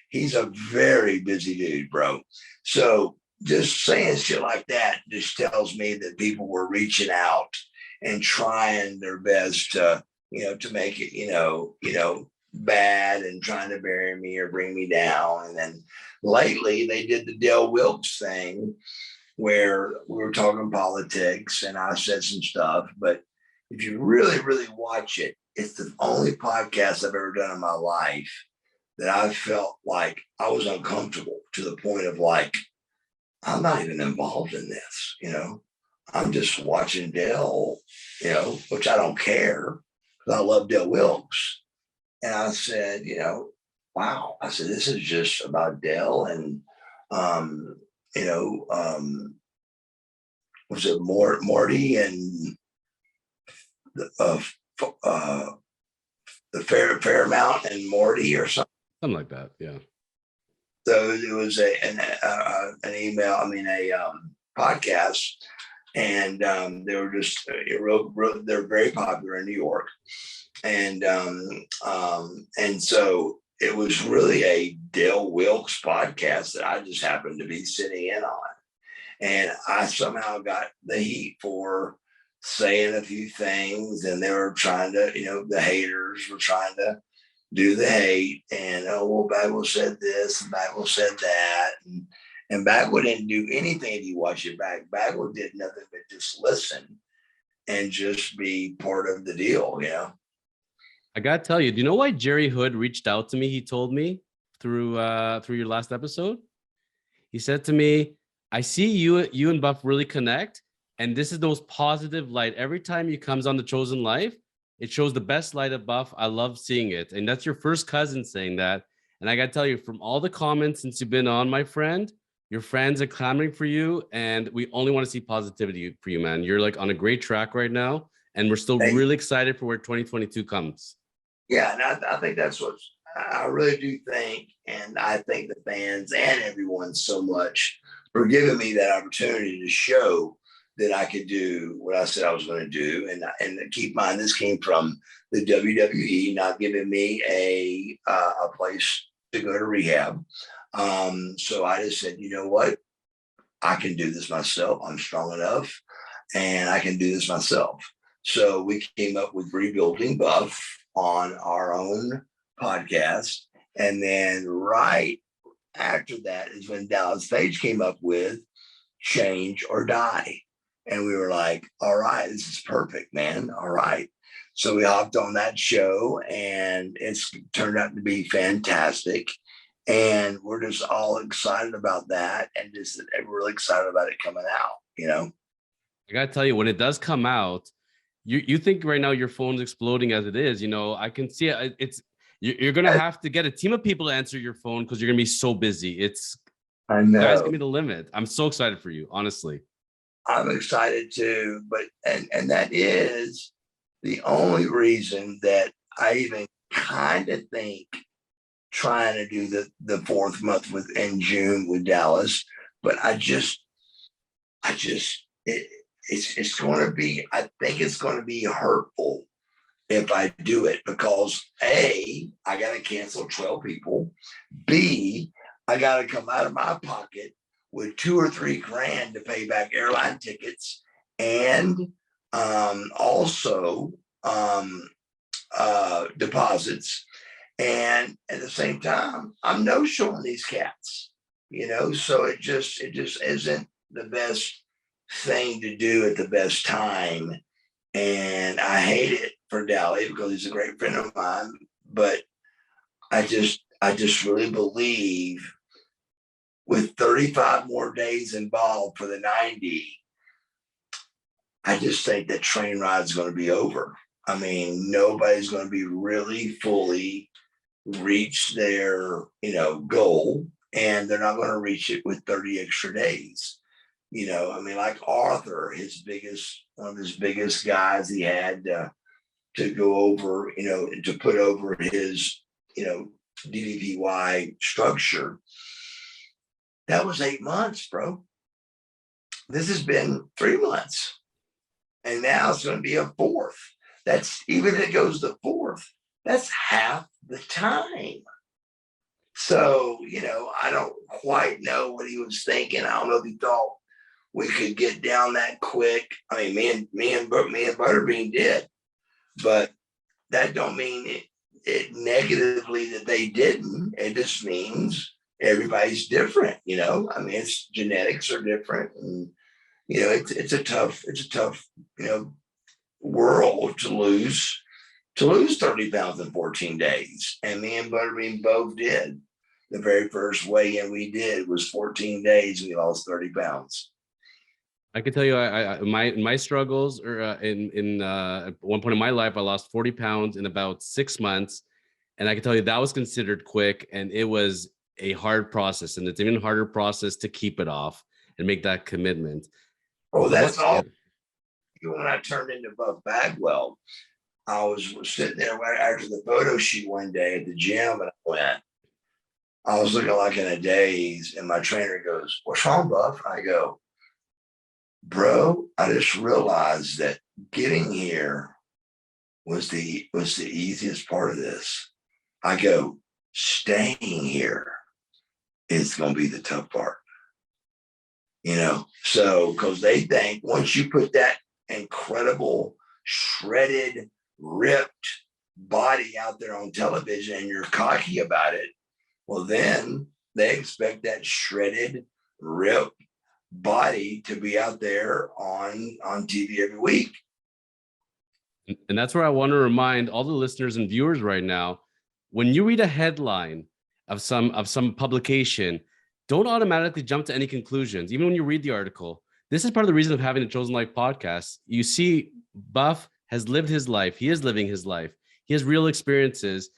He's a very busy dude, bro. So just saying shit like that just tells me that people were reaching out and trying their best to, to make it, bad and trying to bury me or bring me down. And then lately they did the Dale Wilkes thing where we were talking politics and I said some stuff, but if you really, really watch it, it's the only podcast I've ever done in my life that I felt like I was uncomfortable to the point of like, I'm not even involved in this, I'm just watching Dale, which I don't care because I love Dale Wilkes. And I said, wow. I said, this is just about Dale and, was it Morty and the Fairmount and Morty or something? Something like that, yeah. So it was an email, a podcast, and they were just they're very popular in New York, and so it was really a Dale Wilkes podcast that I just happened to be sitting in on, and I somehow got the heat for saying a few things, and they were trying to, the haters were trying to do the hate, and Bagwell said this, and Bagwell said that, and Bagwell didn't do anything. If you watch it back, Bagwell did nothing but just listen and just be part of the deal. I gotta tell you, do you know why Jerry Hood reached out to me? He told me through your last episode. He said to me, "I see you and Buff really connect, and this is the most positive light. Every time he comes on The Chosen Life, it shows the best light of Buff. I love seeing it." And that's your first cousin saying that. And I got to tell you, from all the comments since you've been on, my friend, your friends are clamoring for you. And we only want to see positivity for you, man. You're like on a great track right now. And we're still really excited for where 2022 comes. Yeah. And I think that's what I really do think. And I thank the fans and everyone so much for giving me that opportunity to show that I could do what I said I was going to do. And keep in mind, this came from the WWE not giving me a place to go to rehab. So I just said, you know what? I can do this myself. I'm strong enough and I can do this myself. So we came up with Rebuilding Buff on our own podcast. And then right after that is when Dallas Page came up with Change or Die. And we were like, all right, this is perfect, man. All right. So we hopped on that show and it's turned out to be fantastic. And we're just all excited about that. And just really excited about it coming out, I got to tell you, when it does come out, you think right now your phone's exploding as it is, I can see it. You're going to have to get a team of people to answer your phone because you're going to be so busy. I know. Guys, give me the limit. I'm so excited for you, honestly. I'm excited too, but and that is the only reason that I even kind of think trying to do the fourth month in June with Dallas, but it's going to be, I think it's going to be hurtful if I do it because A, I got to cancel 12 people. B, I got to come out of my pocket with $2 or $3 grand to pay back airline tickets and also deposits. And at the same time, I'm no showing these cats, so it just isn't the best thing to do at the best time. And I hate it for Dally because he's a great friend of mine, but I just really believe with 35 more days involved for the 90, I just think that train ride's going to be over. I mean, nobody's going to be really fully reach their, goal, and they're not going to reach it with 30 extra days. Like Arthur, one of his biggest guys, he had to go over, to put over his, DDPY structure. That was 8 months, bro. This has been 3 months, and now it's going to be a fourth. That's even if it goes to fourth, that's half the time. So, I don't quite know what he was thinking. I don't know if he thought we could get down that quick. I mean, me and Butterbean did, but that don't mean it negatively that they didn't. It just means everybody's different. I mean, it's genetics are different, and it's a tough world to lose 30 pounds in 14 days. And me and Butterbean both did. The very first weigh-in we did was 14 days, and we lost 30 pounds. I can tell you, my struggles, or in at one point in my life, I lost 40 pounds in about 6 months, and I can tell you that was considered quick, and it was a hard process, and it's an even harder process to keep it off and make that commitment. Oh, that's all. When I turned into Buff Bagwell, I was sitting there after the photo shoot one day at the gym, and I was looking like in a daze, and my trainer goes, "What's wrong, Buff?" I go, "Bro, I just realized that getting here was the easiest part of this." I go, "Staying here is going to be the tough part." So because they think once you put that incredible, shredded, ripped body out there on television and you're cocky about it, well, then they expect that shredded, ripped body to be out there on TV every week. And that's where I want to remind all the listeners and viewers right now, when you read a headline of some publication, don't automatically jump to any conclusions. Even when you read the article, this is part of the reason of having the Chosen Life podcast. You see, Buff has lived his life. He is living his life. He has real experiences.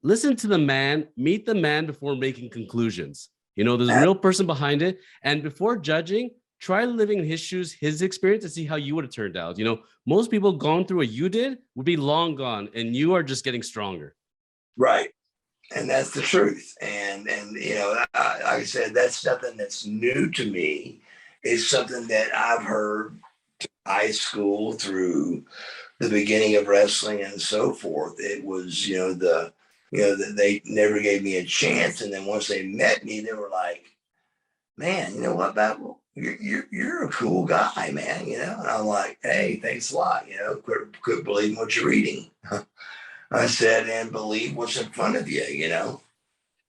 Listen to the man, meet the man before making conclusions. There's a real person behind it. And before judging, try living in his shoes, his experience, to see how you would have turned out. Most people going through what you did would be long gone, and you are just getting stronger. Right. And that's the truth. And like I said, that's nothing that's new to me. It's something that I've heard high school through the beginning of wrestling and so forth. It was, they never gave me a chance. And then once they met me, they were like, "Man, you know what, Bagwell? You're a cool guy, man." And I'm like, "Hey, thanks a lot. Quit believing what you're reading." I said, "And believe what's in front of you."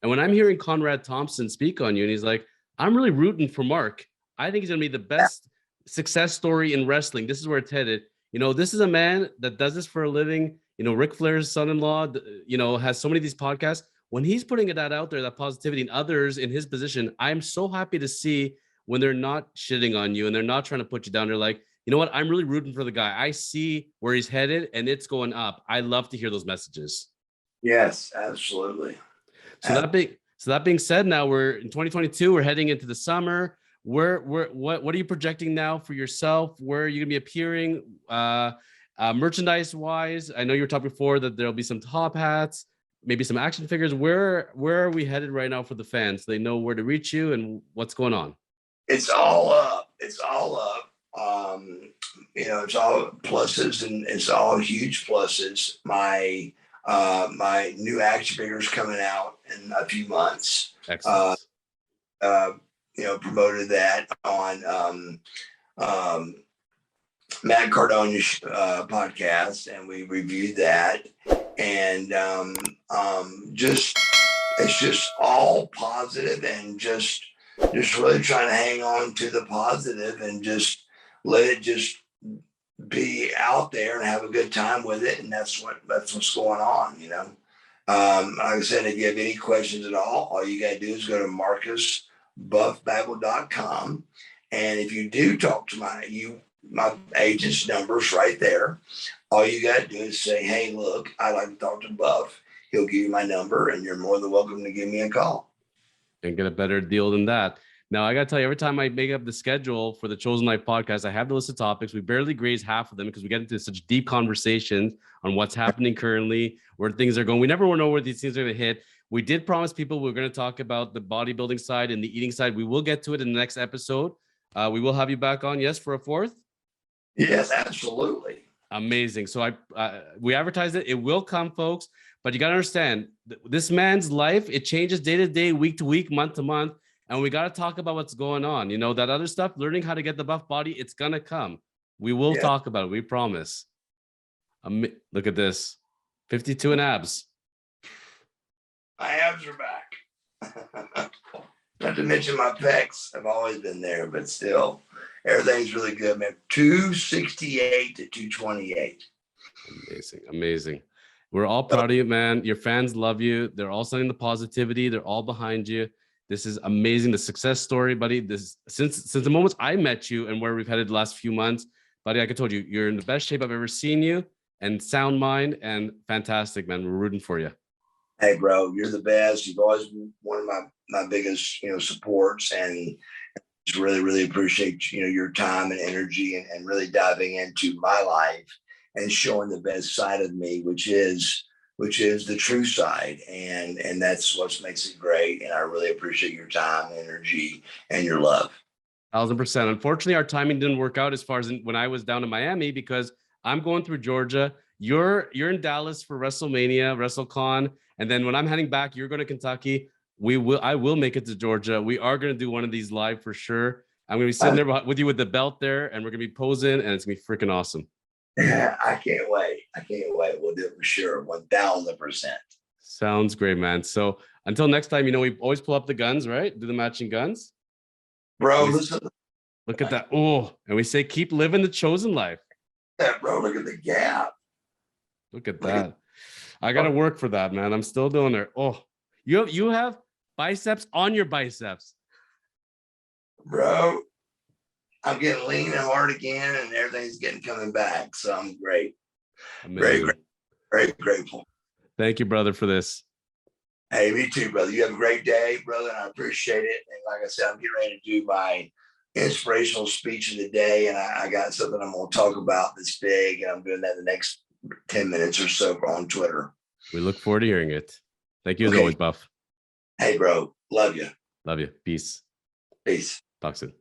And when I'm hearing Conrad Thompson speak on you, and he's like, "I'm really rooting for Mark. I think he's going to be the best success story in wrestling. This is where it's headed." This is a man that does this for a living. Ric Flair's son-in-law, has so many of these podcasts. When he's putting that out there, that positivity, and others in his position, I'm so happy to see when they're not shitting on you and they're not trying to put you down. They're like, "You know what? I'm really rooting for the guy. I see where he's headed and it's going up." I love to hear those messages. Yes, absolutely. So that being said, now we're in 2022, we're heading into the summer. What are you projecting now for yourself? Where are you gonna be appearing merchandise wise? I know you were talking before that there'll be some top hats, maybe some action figures. Where are we headed right now for the fans so they know where to reach you and what's going on? It's all up. It's all up. It's all pluses, and it's all huge pluses. My new action figures coming out in a few months. Excellent. Promoted that on Matt Cardone's podcast, and we reviewed that, and it's just all positive, and just really trying to hang on to the positive and just let it just be out there and have a good time with it. And that's what's going on. Like I said, if you have any questions at all you got to do is go to marcusbuffbagwell.com. And if you do talk to my agent's number's right there. All you got to do is say, "Hey, look, I'd like to talk to Buff." He'll give you my number, and you're more than welcome to give me a call. And get a better deal than that. Now, I got to tell you, every time I make up the schedule for the Chosen Life podcast, I have the list of topics. We barely graze half of them because we get into such deep conversations on what's happening currently, where things are going. We never know where these things are going to hit. We did promise people we're going to talk about the bodybuilding side and the eating side. We will get to it in the next episode. We will have you back on, yes, for a fourth. Yes, absolutely. Amazing. So we advertised it. It will come, folks. But you got to understand, this man's life, it changes day to day, week to week, month to month. And we got to talk about what's going on. You know, that other stuff, learning how to get the buff body, it's going to come. We will talk about it. We promise. Look at this. 52 in abs. My abs are back. Not to mention my pecs have always been there, but still, everything's really good, man. 268 to 228. Amazing. Amazing. We're all proud of you, man. Your fans love you. They're all sending the positivity. They're all behind you. This is amazing. The success story, buddy. This since the moments I met you and where we've headed the last few months, buddy, like I told you, you're in the best shape I've ever seen you, and sound mind and fantastic, man. We're rooting for you. Hey, bro, you're the best. You've always been one of my biggest, supports, and just really appreciate, your time and energy and really diving into my life and showing the best side of me, which is the true side. And that's what makes it great. And I really appreciate your time, energy, and your love. 1000%. Unfortunately, our timing didn't work out as far as when I was down in Miami, because I'm going through Georgia. You're in Dallas for WrestleMania, WrestleCon. And then when I'm heading back, you're going to Kentucky. I will make it to Georgia. We are going to do one of these live for sure. I'm going to be sitting there with you with the belt there, and we're going to be posing, and it's going to be freaking awesome. I can't wait. We'll do it for sure. 1000%. Sounds great, man. So until next time, we always pull up the guns, right? Do the matching guns. Bro, listen. Look at that. Oh, and we say, keep living the chosen life. Yeah, bro, look at the gap. Look at that. I got to work for that, man. I'm still doing it. Oh, you have biceps on your biceps. Bro, I'm getting lean and hard again, and everything's coming back. So I'm great. Amazing. Very grateful. Thank you, brother, for this. Hey, me too, brother. You have a great day, brother, and I appreciate it. And like I said, I'm getting ready to do my inspirational speech of the day, and I got something I'm going to talk about that's big, and I'm doing that in the next 10 minutes or so on Twitter. We look forward to hearing it. Thank you as always, Buff. Hey, bro. Love you. Love you. Peace. Peace. Talk soon.